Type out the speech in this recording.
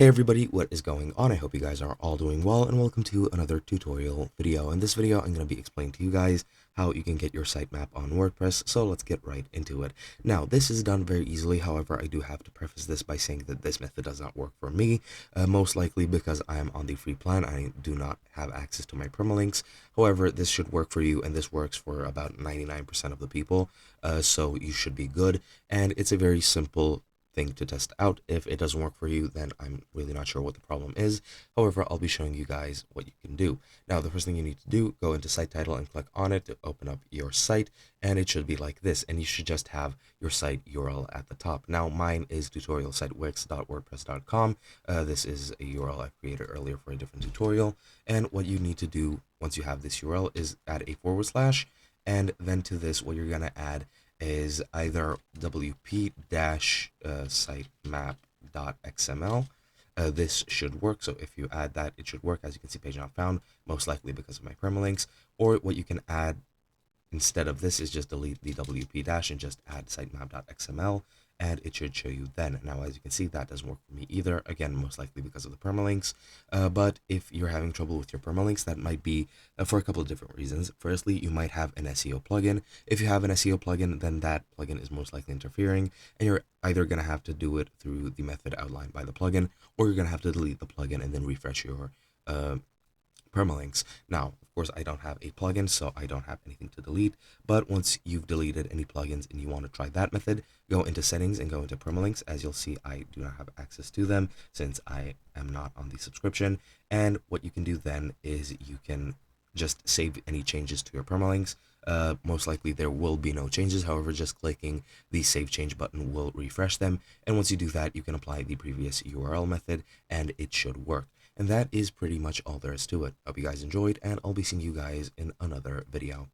Hey everybody, what is going on? I hope you guys are all doing well, and welcome to another tutorial video. In this video, I'm going to be explaining to you guys how you can get your sitemap on WordPress, so let's get right into it. Now, this is done very easily. However, I do have to preface this by saying that this method does not work for me, most likely because I am on the free plan. I do not have access to my permalinks. However, this should work for you, and this works for about 99% of the people, so you should be good, and it's a very simple thing to test out. If it doesn't work for you, then I'm really not sure what the problem is. However, I'll be showing you guys what you can do. Now, the first thing you need to do, go into site title and click on it to open up your site, and it should be like this, and you should just have your site URL at the top. Now, mine is tutorialsitewix.wordpress.com. This is a URL I created earlier for a different tutorial, and what you need to do once you have this URL is add a // and then to this, what you're going to add is either wp-sitemap.xml. This should work, so if you add that, it should work. As you can see, page not found, most likely because of my permalinks. Or what you can add instead of this is just delete the wp dash and just add sitemap.xml, and it should show you then. Now, as you can see, that doesn't work for me either, again, most likely because of the permalinks. But if you're having trouble with your permalinks, that might be for a couple of different reasons. Firstly, you might have an SEO plugin. If you have an SEO plugin, then that plugin is most likely interfering, and you're either going to have to do it through the method outlined by the plugin, or you're going to have to delete the plugin and then refresh your permalinks. Now, of course, I don't have a plugin, so I don't have anything to delete, but once you've deleted any plugins and you want to try that method, go into settings and go into permalinks. As you'll see, I do not have access to them since I am not on the subscription, and what you can do then is you can just save any changes to your permalinks. Most likely there will be no changes, however, just clicking the save change button will refresh them, and once you do that, you can apply the previous URL method and it should work. And that is pretty much all there is to it. Hope you guys enjoyed, and I'll be seeing you guys in another video.